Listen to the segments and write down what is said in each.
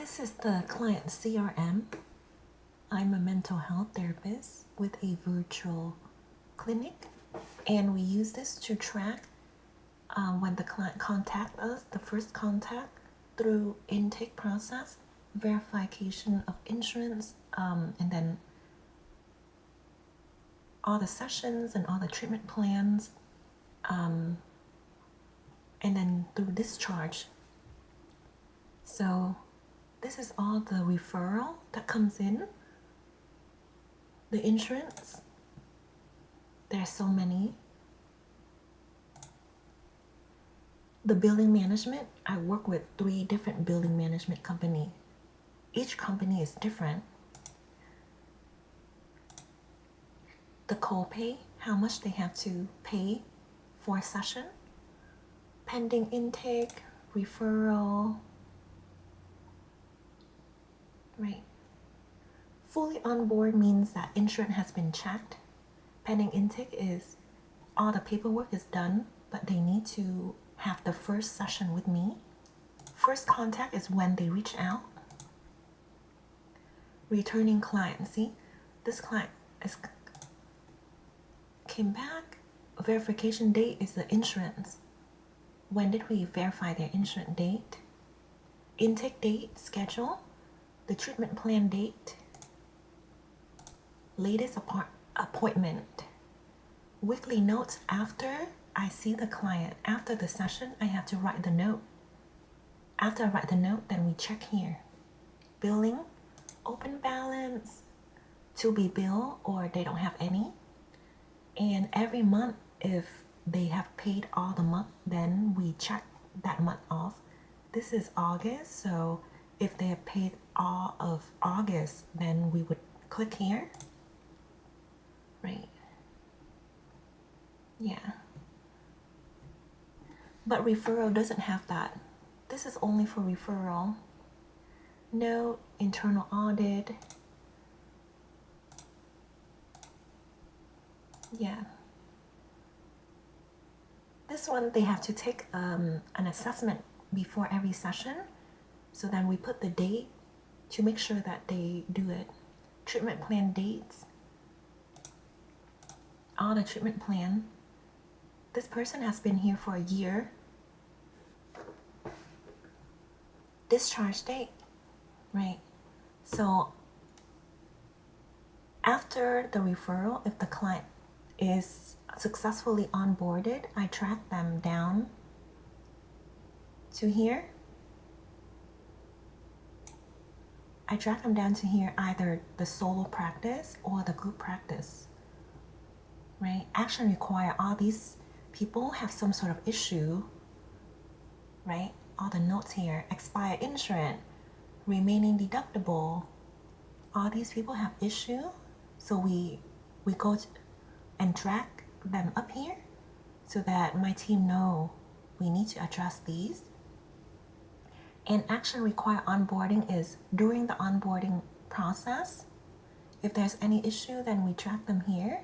This is the client CRM. I'm a mental health therapist with a virtual clinic, and we use this to track when the client contacts us, the first contact through intake process, verification of insurance, and then all the sessions and all the treatment plans, and then through discharge. So this is all the referral that comes in. The insurance, there's so many. The billing management, I work with 3 different billing management companies. Each company is different. The copay, how much they have to pay for a session, pending intake, referral, right? Fully on board means that insurance has been checked. Pending intake is all the paperwork is done, but they need to have the first session with me. First contact is when they reach out. Returning client, see, this client came back. Verification date is the insurance. When did we verify their insurance date? Intake date, schedule, the treatment plan date, latest appointment, weekly notes after I see the client. After the session, I have to write the note. After I write the note, then we check here. Billing, open balance, to be billed, or they don't have any. And every month, if they have paid all the month, then we check that month off. This is August, so if they have paid all of August, then we would click here. Right. Yeah. But referral doesn't have that. This is only for referral. No internal audit. Yeah. This one, they have to take an assessment before every session. So then we put the date to make sure that they do it. Treatment plan dates. All the treatment plan. This person has been here for a year. Discharge date, right? So after the referral, if the client is successfully onboarded, I track them down to here. I track them down to here, either the solo practice or the group practice, right? Action required, all these people have some sort of issue, right? All the notes here, expired insurance, remaining deductible, all these people have issue. So we go and track them up here so that my team know we need to address these. And action required onboarding is during the onboarding process. If there's any issue, then we track them here.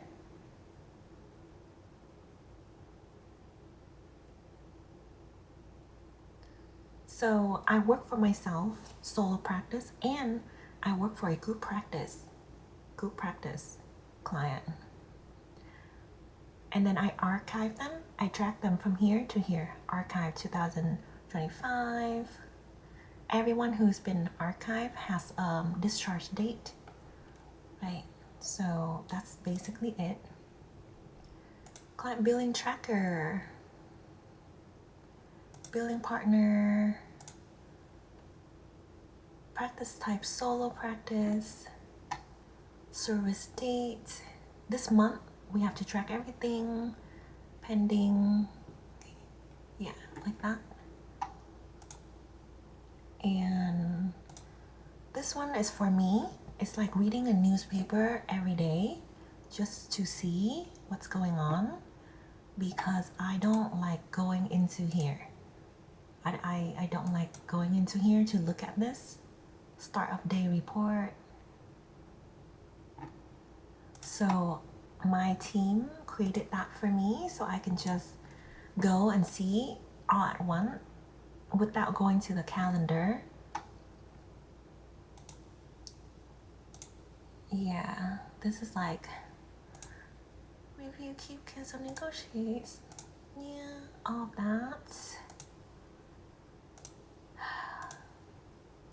So I work for myself, solo practice, and I work for a group practice client. And then I archive them. I track them from here to here. Archive 2025. Everyone who's been archived has a discharge date, right? So that's basically it. Client billing tracker, billing partner, practice type solo practice, service date. This month we have to track everything, pending, yeah, like that. And this one is for me. It's like reading a newspaper every day just to see what's going on, because I don't like going into here. I don't like going into here to look at this start of day report. So my team created that for me so I can just go and see all at once without going to the calendar. Yeah, this is like review, keep, cancel, negotiate. Yeah, all that.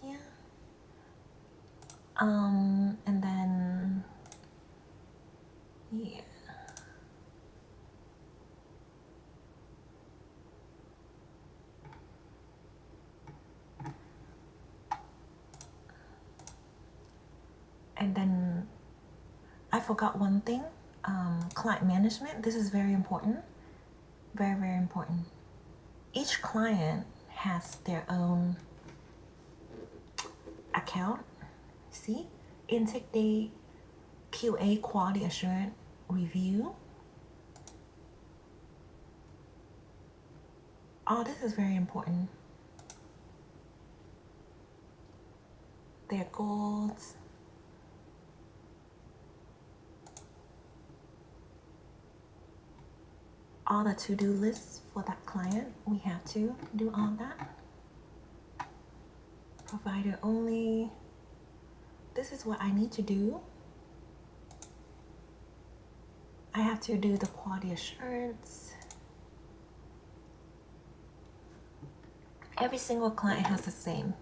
Yeah. And then, yeah. And then I forgot one thing. Client management. This is very important. Very, very important. Each client has their own account. See? Intake date, QA, quality assurance review. All this is very important. Their goals. All the to-do lists for that client. We have to do all that. Provider only. This is what I need to do. I have to do the quality assurance. Every single client has the same.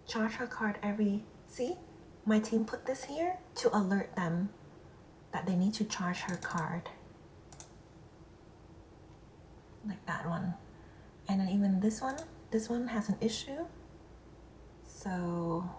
Charge her card every, see? My team put this here to alert them that they need to charge her card. Like that one. And then even this one has an issue. So